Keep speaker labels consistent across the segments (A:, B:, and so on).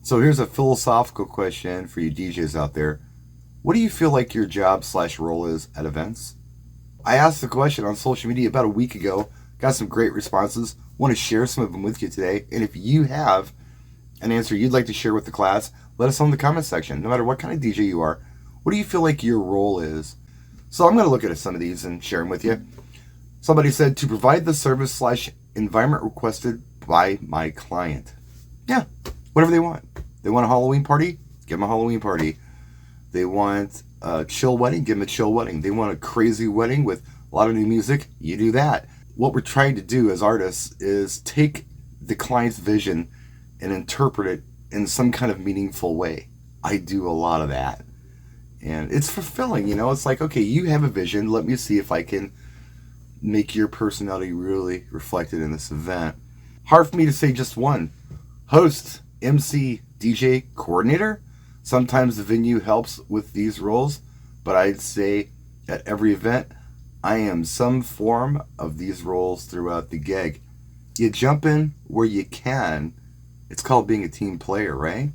A: So here's a philosophical question for you DJs out there. What do you feel like your job/role is at events? I asked the question on social media about a week ago, got some great responses. Want to share some of them with you today. And if you have an answer you'd like to share with the class, let us know in the comment section. No matter what kind of DJ you are, what do you feel like your role is? So I'm going to look at some of these and share them with you. Somebody said to provide the service/environment requested by my client. Yeah, whatever they want. They want a Halloween party? Give them a Halloween party. They want a chill wedding? Give them a chill wedding. They want a crazy wedding with a lot of new music? You do that. What we're trying to do as artists is take the client's vision and interpret it in some kind of meaningful way. I do a lot of that. And it's fulfilling, It's like, okay, you have a vision. Let me see if I can make your personality really reflected in this event. Hard for me to say just one. Host, MC, DJ, coordinator. Sometimes the venue helps with these roles, but I'd say at every event, I am some form of these roles throughout the gig. You jump in where you can. It's called being a team player, right?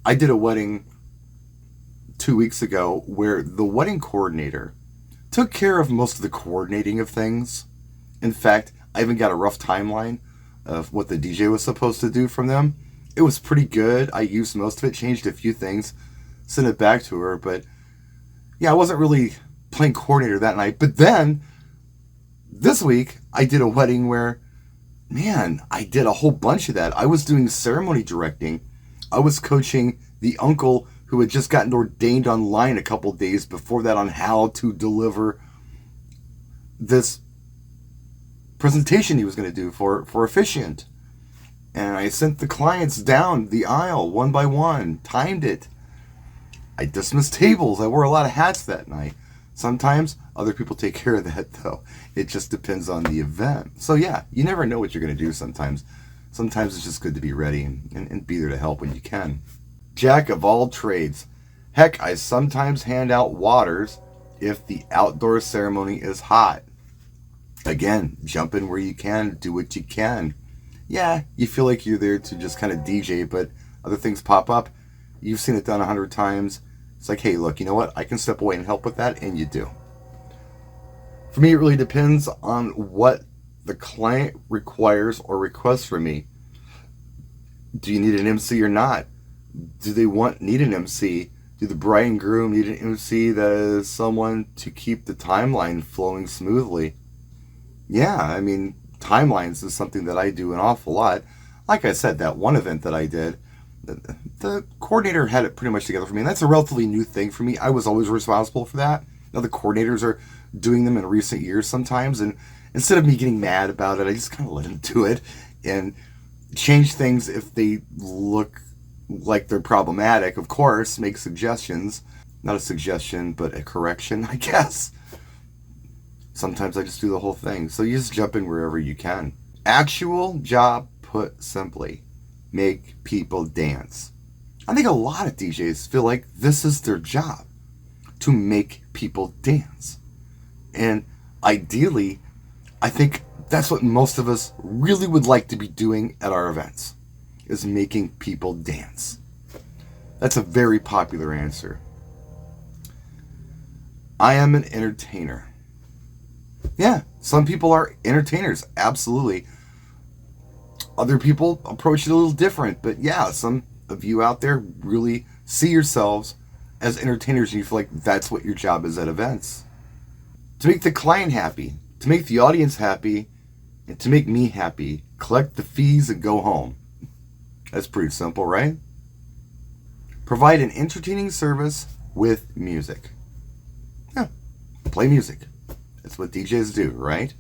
A: I did a wedding 2 weeks ago where the wedding coordinator took care of most of the coordinating of things. In fact, I even got a rough timeline of what the DJ was supposed to do from them. It was pretty good. I used most of it, changed a few things, sent it back to her. But yeah, I wasn't really playing coordinator that night. But then this week, I did a wedding where, man, I did a whole bunch of that. I was doing ceremony directing. I was coaching the uncle who had just gotten ordained online a couple days before that on how to deliver this presentation he was going to do for Efficient. And I sent the clients down the aisle one by one, timed it. I dismissed tables. I wore a lot of hats that night. Sometimes other people take care of that, though. It just depends on the event. So yeah, you never know what you're going to do sometimes. Sometimes it's just good to be ready and be there to help when you can. Jack of all trades. Heck, I sometimes hand out waters if the outdoor ceremony is hot. Again, jump in where you can, do what you can. Yeah, you feel like you're there to just kind of DJ, but other things pop up. You've seen it done 100 times. It's like, hey, look, you know what? I can step away and help with that, and you do. For me, it really depends on what the client requires or requests from me. Do you need an MC or not? Do they need an MC? Do the bride and groom need an MC that is someone to keep the timeline flowing smoothly? Yeah, I mean, timelines is something that I do an awful lot. Like I said, that one event that I did, the coordinator had it pretty much together for me, and that's a relatively new thing for me. I was always responsible for that. Now the coordinators are doing them in recent years sometimes, and instead of me getting mad about it, I just kind of let them do it and change things if they look like they're problematic. Of course, make suggestions. Not a suggestion, but a correction, I guess. Sometimes I just do the whole thing. So you just jump in wherever you can. Actual job put simply. Make people dance. I think a lot of DJs feel like this is their job. To make people dance. And ideally, I think that's what most of us really would like to be doing at our events. Is making people dance. That's a very popular answer. I am an entertainer. Yeah, some people are entertainers, absolutely. Other people approach it a little different, but yeah, some of you out there really see yourselves as entertainers and you feel like that's what your job is at events. To make the client happy, to make the audience happy, and to make me happy. Collect the fees and go home. That's pretty simple, right? Provide an entertaining service with music. Yeah, play music. That's what DJs do, right?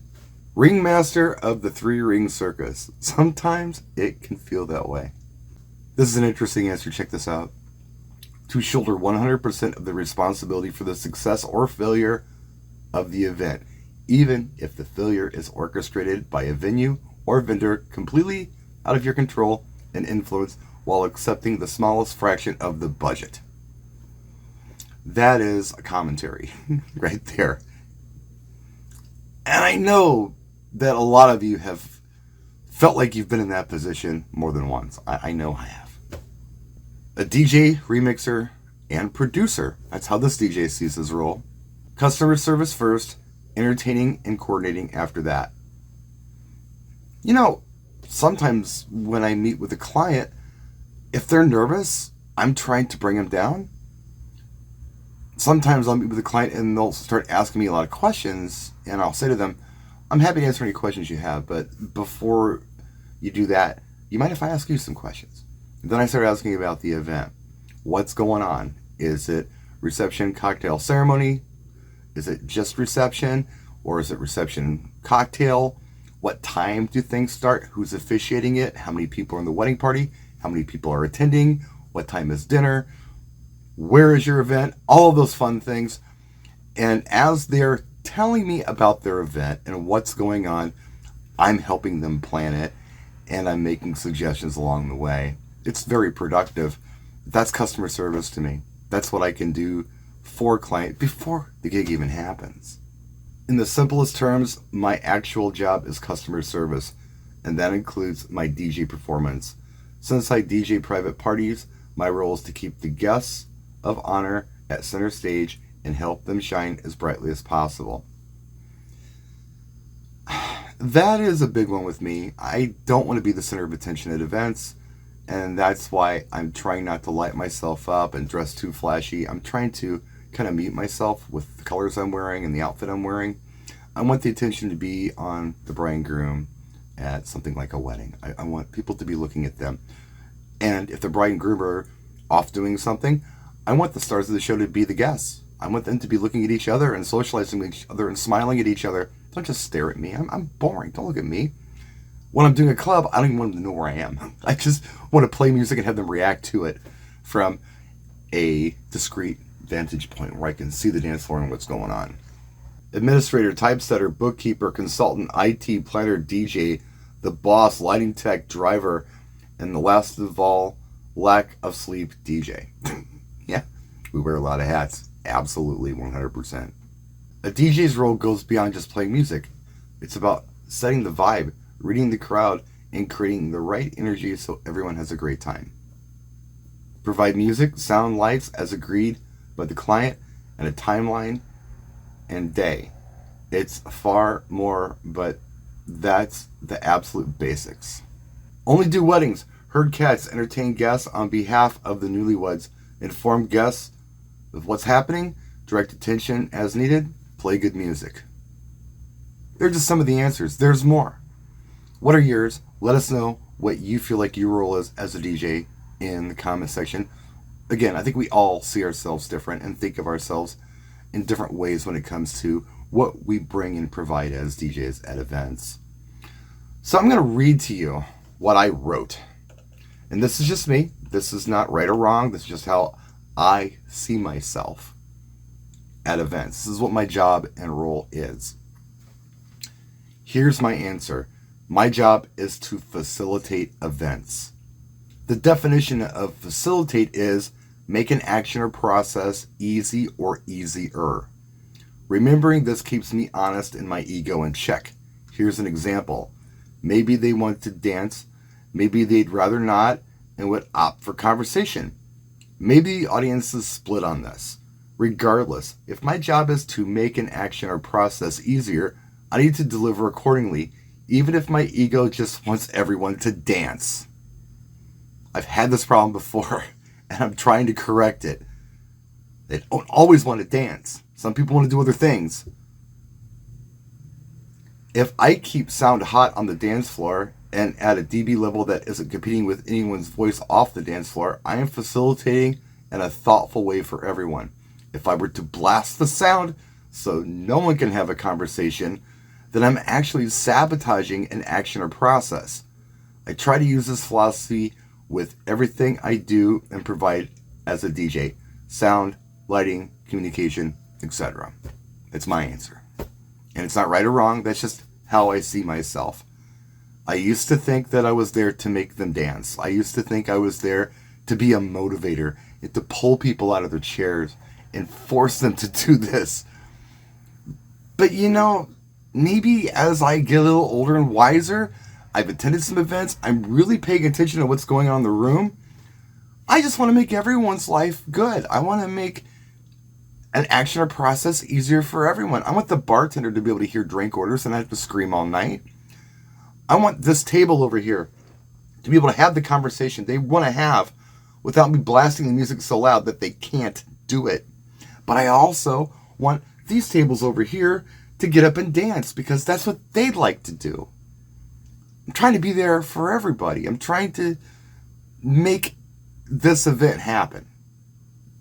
A: Ringmaster of the three-ring circus. Sometimes it can feel that way. This is an interesting answer. Check this out. To shoulder 100% of the responsibility for the success or failure of the event, even if the failure is orchestrated by a venue or vendor completely out of your control and influence, while accepting the smallest fraction of the budget. That is a commentary right there. And I know that a lot of you have felt like you've been in that position more than once. I know I have. A DJ, remixer, and producer. That's how this DJ sees his role. Customer service first, entertaining and coordinating after that. You know, sometimes when I meet with a client, if they're nervous, I'm trying to bring them down. Sometimes I'll meet with a client and they'll start asking me a lot of questions, and I'll say to them, I'm happy to answer any questions you have, but before you do that, you mind if I ask you some questions? And then I start asking about the event. What's going on? Is it reception, cocktail, ceremony? Is it just reception? Or is it reception, cocktail? What time do things start? Who's officiating it? How many people are in the wedding party? How many people are attending? What time is dinner? Where is your event? All of those fun things. And as they're telling me about their event and what's going on, I'm helping them plan it, and I'm making suggestions along the way. It's very productive. That's customer service to me. That's what I can do for a client before the gig even happens. In the simplest terms, my actual job is customer service, and that includes my DJ performance. Since I DJ private parties, my role is to keep the guests of honor at center stage and help them shine as brightly as possible. That is a big one with me. I don't want to be the center of attention at events, and that's why I'm trying not to light myself up and dress too flashy. I'm trying to kind of mute myself with the colors I'm wearing and the outfit I'm wearing. I want the attention to be on the bride and groom at something like a wedding. I want people to be looking at them. And if the bride and groom are off doing something, I want the stars of the show to be the guests. I want them to be looking at each other and socializing with each other and smiling at each other. Don't just stare at me. I'm boring. Don't look at me. When I'm doing a club, I don't even want them to know where I am. I just want to play music and have them react to it from a discreet vantage point where I can see the dance floor and what's going on. Administrator, typesetter, bookkeeper, consultant, IT, planner, DJ, the boss, lighting tech, driver, and the last of all, lack of sleep, DJ. Yeah, we wear a lot of hats. Absolutely, 100%. A DJ's role goes beyond just playing music. It's about setting the vibe, reading the crowd, and creating the right energy so everyone has a great time. Provide music, sound, lights as agreed by the client, and a timeline and day. It's far more, but that's the absolute basics. Only do weddings, herd cats, entertain guests on behalf of the newlyweds, inform guests of what's happening, direct attention as needed, play good music. They're just some of the answers. There's more. What are yours? Let us know what you feel like your role is as a DJ in the comment section. Again, I think we all see ourselves different and think of ourselves in different ways when it comes to what we bring and provide as DJs at events. So I'm going to read to you what I wrote. And this is just me. This is not right or wrong. This is just how I see myself at events. This is what my job and role is. Here's my answer. My job is to facilitate events. The definition of facilitate is make an action or process easy or easier. Remembering this keeps me honest and my ego in check. Here's an example. Maybe they want to dance. Maybe they'd rather not and would opt for conversation. Maybe the audience is split on this. Regardless, if my job is to make an action or process easier, I need to deliver accordingly, even if my ego just wants everyone to dance. I've had this problem before, and I'm trying to correct it. They don't always want to dance. Some people want to do other things. If I keep sound hot on the dance floor and at a dB level that isn't competing with anyone's voice off the dance floor, I am facilitating in a thoughtful way for everyone. If I were to blast the sound so no one can have a conversation, then I'm actually sabotaging an action or process. I try to use this philosophy with everything I do and provide as a DJ. Sound, lighting, communication, etc. It's my answer. And it's not right or wrong, that's just how I see myself. I used to think that I was there to make them dance. I used to think I was there to be a motivator and to pull people out of their chairs and force them to do this. But you know, maybe as I get a little older and wiser, I've attended some events, I'm really paying attention to what's going on in the room. I just want to make everyone's life good. I want to make an action or process easier for everyone. I want the bartender to be able to hear drink orders and not have to scream all night. I want this table over here to be able to have the conversation they want to have without me blasting the music so loud that they can't do it. But I also want these tables over here to get up and dance because that's what they'd like to do. I'm trying to be there for everybody. I'm trying to make this event happen.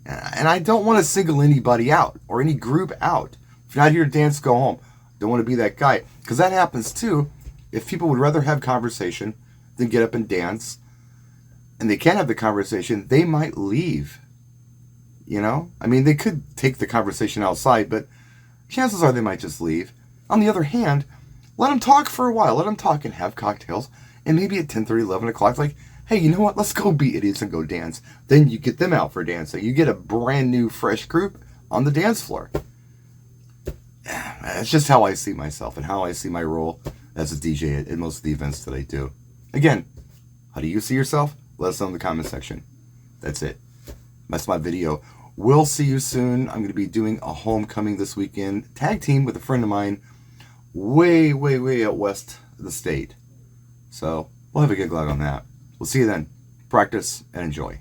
A: And I don't want to single anybody out or any group out. If you're not here to dance, go home. Don't want to be that guy. Because that happens too. If people would rather have conversation than get up and dance, and they can't have the conversation, they might leave. You know? I mean, they could take the conversation outside, but chances are they might just leave. On the other hand, let them talk for a while. Let them talk and have cocktails. And maybe at 10:30, 11 o'clock, like, hey, you know what? Let's go be idiots and go dance. Then you get them out for dancing. You get a brand new, fresh group on the dance floor. That's just how I see myself and how I see my role as a DJ at most of the events that I do. Again, how do you see yourself? Let us know in the comment section. That's it. That's my video. We'll see you soon. I'm going to be doing a homecoming this weekend. Tag team with a friend of mine way, way, way out west of the state. So we'll have a good luck on that. We'll see you then. Practice and enjoy.